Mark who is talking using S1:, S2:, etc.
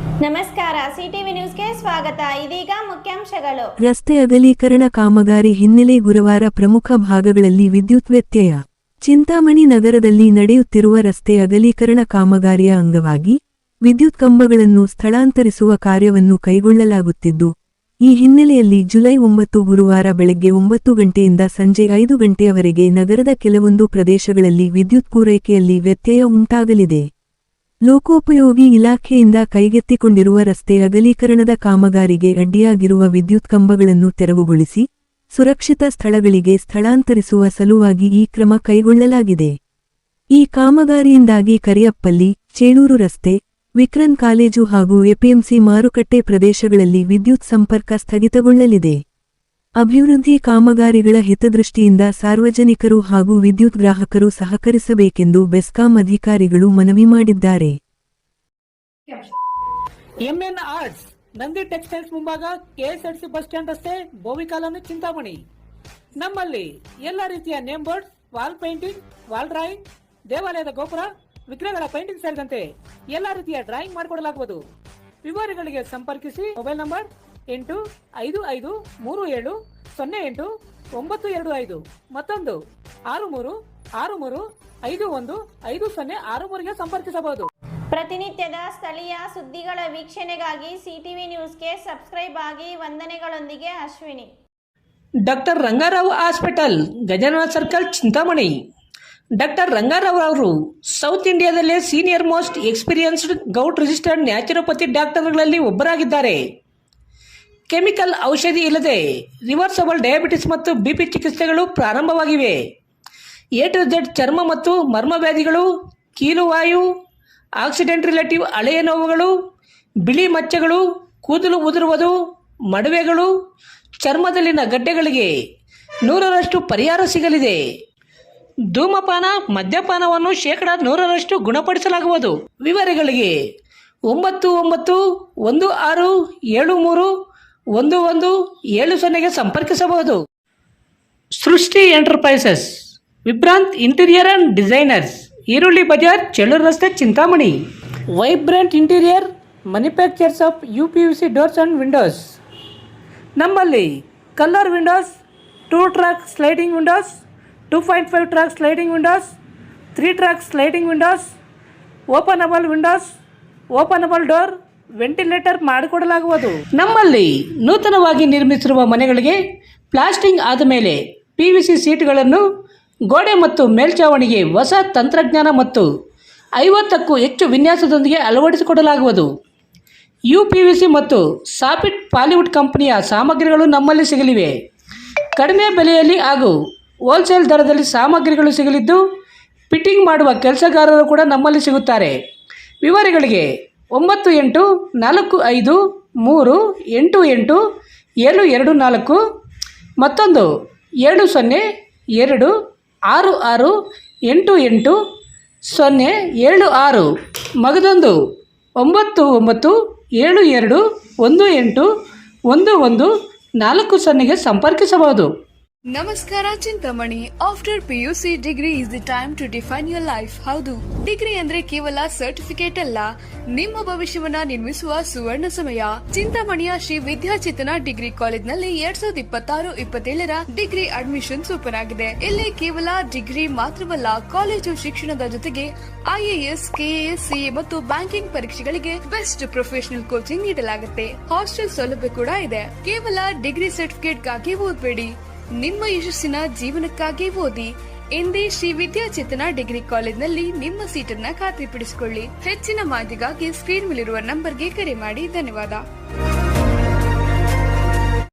S1: ನಮಸ್ಕಾರ, ಸಿಟಿವಿ ನ್ಯೂಸ್ಗೆ ಸ್ವಾಗತ. ಇದೀಗ ಮುಖ್ಯಾಂಶಗಳು.
S2: ರಸ್ತೆ ಅಗಲೀಕರಣ ಕಾಮಗಾರಿ ಹಿನ್ನೆಲೆ ಗುರುವಾರ ಪ್ರಮುಖ ಭಾಗಗಳಲ್ಲಿ ವಿದ್ಯುತ್ ವ್ಯತ್ಯಯ. ಚಿಂತಾಮಣಿ ನಗರದಲ್ಲಿ ನಡೆಯುತ್ತಿರುವ ರಸ್ತೆ ಅಗಲೀಕರಣ ಕಾಮಗಾರಿಯ ಅಂಗವಾಗಿ ವಿದ್ಯುತ್ ಕಂಬಗಳನ್ನು ಸ್ಥಳಾಂತರಿಸುವ ಕಾರ್ಯವನ್ನು ಕೈಗೊಳ್ಳಲಾಗುತ್ತಿದ್ದು, ಈ ಹಿನ್ನೆಲೆಯಲ್ಲಿ ಜುಲೈ 9 ಗುರುವಾರ ಬೆಳಗ್ಗೆ 9 ಗಂಟೆಯಿಂದ ಸಂಜೆ 5 ಗಂಟೆಯವರೆಗೆ ನಗರದ ಕೆಲವೊಂದು ಪ್ರದೇಶಗಳಲ್ಲಿ ವಿದ್ಯುತ್ ಪೂರೈಕೆಯಲ್ಲಿ ವ್ಯತ್ಯಯ ಉಂಟಾಗಲಿದೆ. ಲೋಕೋಪಯೋಗಿ ಇಲಾಖೆಯಿಂದ ಕೈಗೆತ್ತಿಕೊಂಡಿರುವ ರಸ್ತೆ ಅಗಲೀಕರಣದ ಕಾಮಗಾರಿಗೆ ಅಡ್ಡಿಯಾಗಿರುವ ವಿದ್ಯುತ್ ಕಂಬಗಳನ್ನು ತೆರವುಗೊಳಿಸಿ ಸುರಕ್ಷಿತ ಸ್ಥಳಗಳಿಗೆ ಸ್ಥಳಾಂತರಿಸುವ ಸಲುವಾಗಿ ಈ ಕ್ರಮ ಕೈಗೊಳ್ಳಲಾಗಿದೆ. ಈ ಕಾಮಗಾರಿಯಿಂದಾಗಿ ಕರಿಯಪ್ಪಲ್ಲಿ, ಚೇಳೂರು ರಸ್ತೆ, ವಿಕ್ರನ್ ಕಾಲೇಜು ಹಾಗೂ ಎಪಿಎಂಸಿ ಮಾರುಕಟ್ಟೆ ಪ್ರದೇಶಗಳಲ್ಲಿ ವಿದ್ಯುತ್ ಸಂಪರ್ಕ ಸ್ಥಗಿತಗೊಳ್ಳಲಿದೆ. ಅಭಿವೃದ್ಧಿ ಕಾಮಗಾರಿಗಳ ಹಿತದೃಷ್ಟಿಯಿಂದ ಸಾರ್ವಜನಿಕರು ಹಾಗೂ ವಿದ್ಯುತ್ ಗ್ರಾಹಕರು ಸಹಕರಿಸಬೇಕೆಂದು ಬೆಸ್ಕಾಂ ಅಧಿಕಾರಿಗಳು ಮನವಿ ಮಾಡಿದ್ದಾರೆ.
S3: ಎಂಎನ್ ಆರ್ಟ್ಸ್, ನಂದಿ ಟೆಕ್ಸ್ಟೈಲ್ಸ್ ಮುಂಭಾಗ, ಕೆಎಸ್ಆರ್ಟಿಸಿ ಬಸ್ ಸ್ಟ್ಯಾಂಡ್ ರಸ್ತೆ, ಬೋವಿ ಕಾಲೋನಿ, ಚಿಂತಾಮಣಿ. ನಮ್ಮಲ್ಲಿ ಎಲ್ಲ ರೀತಿಯ name board, wall painting, wall drawing, ದೇವಾಲಯದ ಗೋಪುರ, ವಿಗ್ರಹಗಳ ಪೇಂಟಿಂಗ್ ಸೇರಿದಂತೆ ಎಲ್ಲ ರೀತಿಯ ಡ್ರಾಯಿಂಗ್ ಮಾಡಿಕೊಡಲಾಗುವುದು. ವಿವರಗಳಿಗೆ ಸಂಪರ್ಕಿಸಿ. ಮೊಬೈಲ್ ನಂಬರ್ 8553708925, ಮತ್ತೊಂದು 6363515063ಗೆ ಸಂಪರ್ಕಿಸಬಹುದು.
S1: ಪ್ರತಿನಿತ್ಯದ ಸ್ಥಳೀಯ ಸುದ್ದಿಗಳ ವೀಕ್ಷಣೆಗಾಗಿ ಸಿಟಿವಿ ನ್ಯೂಸ್ಗೆ ಸಬ್ಸ್ಕ್ರೈಬ್ ಆಗಿ. ವಂದನೆಗಳೊಂದಿಗೆ Ashwini.
S3: Doctor Rangarao hospital, Gajanana circle, Chintamani. Doctor Rangarao ಅವರು ಸೌತ್ ಇಂಡಿಯಾದಲ್ಲೇ senior most experienced gout registered naturopathy ಡಾಕ್ಟರ್ಗಳಲ್ಲಿ ಒಬ್ಬರಾಗಿದ್ದಾರೆ. ಕೆಮಿಕಲ್ ಔಷಧಿ ಇಲ್ಲದೆ ರಿವರ್ಸಬಲ್ ಡಯಾಬಿಟಿಸ್ ಮತ್ತು ಬಿಪಿ ಚಿಕಿತ್ಸೆಗಳು ಪ್ರಾರಂಭವಾಗಿವೆ. A to Z ಚರ್ಮ ಮತ್ತು ಮರ್ಮವ್ಯಾಧಿಗಳು, ಕೀಲುವಾಯು, ಆಕ್ಸಿಡೆಂಟ್ ರಿಲೇಟಿವ್ ಹಳೆಯ ನೋವುಗಳು, ಬಿಳಿ ಮಚ್ಚೆಗಳು, ಕೂದಲು ಉದುರುವುದು, ಮಡುವೆಗಳು, ಚರ್ಮದಲ್ಲಿನ ಗಡ್ಡೆಗಳಿಗೆ 100% ಪರಿಹಾರ ಸಿಗಲಿದೆ. ಧೂಮಪಾನ, ಮದ್ಯಪಾನವನ್ನು 100% ಗುಣಪಡಿಸಲಾಗುವುದು. ವಿವರಗಳಿಗೆ 9916731170ಗೆ ಸಂಪರ್ಕಿಸಬಹುದು. Srishti enterprises, Vibhrant interior and designers, ಈರುಳ್ಳಿ ಬಜಾರ್, ಚೇಳೂರು ರಸ್ತೆ, Chintamani. Vibrant interior manufacturers of UPVC doors and windows. ನಮ್ಮಲ್ಲಿ colour windows, 2 track sliding windows, 2.5 track sliding windows, 3 track sliding windows, openable windows, openable door, ventilator ಮಾಡಿಕೊಡಲಾಗುವುದು. ನಮ್ಮಲ್ಲಿ ನೂತನವಾಗಿ ನಿರ್ಮಿಸಿರುವ ಮನೆಗಳಿಗೆ ಪ್ಲಾಸ್ಟಿಂಗ್ ಆದ ಮೇಲೆ PVC ಸೀಟ್ಗಳನ್ನು ಗೋಡೆ ಮತ್ತು ಮೇಲ್ಛಾವಣಿಗೆ ಹೊಸ ತಂತ್ರಜ್ಞಾನ ಮತ್ತು 50ಕ್ಕೂ ಹೆಚ್ಚು ವಿನ್ಯಾಸದೊಂದಿಗೆ ಅಳವಡಿಸಿಕೊಡಲಾಗುವುದು. UPVC ಮತ್ತು ಸಾಫಿಟ್ ಪಾಲಿವುಡ್ ಕಂಪನಿಯ ಸಾಮಗ್ರಿಗಳು ನಮ್ಮಲ್ಲಿ ಸಿಗಲಿವೆ. ಕಡಿಮೆ ಬೆಲೆಯಲ್ಲಿ ಹಾಗೂ ಹೋಲ್ಸೇಲ್ ದರದಲ್ಲಿ ಸಾಮಗ್ರಿಗಳು ಸಿಗಲಿದ್ದು, ಫಿಟ್ಟಿಂಗ್ ಮಾಡುವ ಕೆಲಸಗಾರರು ಕೂಡ ನಮ್ಮಲ್ಲಿ ಸಿಗುತ್ತಾರೆ. ವಿವರಗಳಿಗೆ 9843887724, ಮತ್ತೊಂದು 7026688076, ಮಗದೊಂದು 9972181140ಗೆ ಸಂಪರ್ಕಿಸಬಹುದು.
S4: ನಮಸ್ಕಾರ Chintamani. After PUC degree is the time to define your life. ಹೌದು, ಡಿಗ್ರಿ ಅಂದ್ರೆ ಕೇವಲ ಸರ್ಟಿಫಿಕೇಟ್ ಅಲ್ಲ, ನಿಮ್ಮ ಭವಿಷ್ಯವನ್ನ ನಿರ್ಮಿಸುವ ಸುವರ್ಣ ಸಮಯ. ಚಿಂತಾಮಣಿಯ ಶ್ರೀ ವಿದ್ಯಾಚೇತನ ಡಿಗ್ರಿ ಕಾಲೇಜ್ನಲ್ಲಿ 2026-27 ಡಿಗ್ರಿ ಅಡ್ಮಿಷನ್ಸ್ ಓಪನ್ ಆಗಿದೆ. ಇಲ್ಲಿ ಕೇವಲ ಡಿಗ್ರಿ ಮಾತ್ರವಲ್ಲ, ಕಾಲೇಜು ಶಿಕ್ಷಣದ ಜೊತೆಗೆ IAS, KAS, CA ಮತ್ತು ಬ್ಯಾಂಕಿಂಗ್ ಪರೀಕ್ಷೆಗಳಿಗೆ ಬೆಸ್ಟ್ ಪ್ರೊಫೆಷನಲ್ ಕೋಚಿಂಗ್ ನೀಡಲಾಗುತ್ತೆ. ಹಾಸ್ಟೆಲ್ ಸೌಲಭ್ಯ ಕೂಡ ಇದೆ. ಕೇವಲ ಡಿಗ್ರಿ ಸರ್ಟಿಫಿಕೇಟ್ಗಾಗಿ ಓದಬೇಡಿ, ನಿಮ್ಮ ಯಶಸ್ಸಿನ ಜೀವನಕ್ಕಾಗಿ ಓದಿ. ಎಂದೇ ಶ್ರೀ ವಿದ್ಯಾಚೇತನ ಡಿಗ್ರಿ ಕಾಲೇಜ್ನಲ್ಲಿ ನಿಮ್ಮ ಸೀಟನ್ನ ಖಾತ್ರಿಪಡಿಸಿಕೊಳ್ಳಿ. ಹೆಚ್ಚಿನ ಮಾಹಿತಿಗಾಗಿ ಸ್ಕ್ರೀನ್ ಮೇಲಿರುವ ನಂಬರ್ಗೆ ಕರೆ ಮಾಡಿ. ಧನ್ಯವಾದ.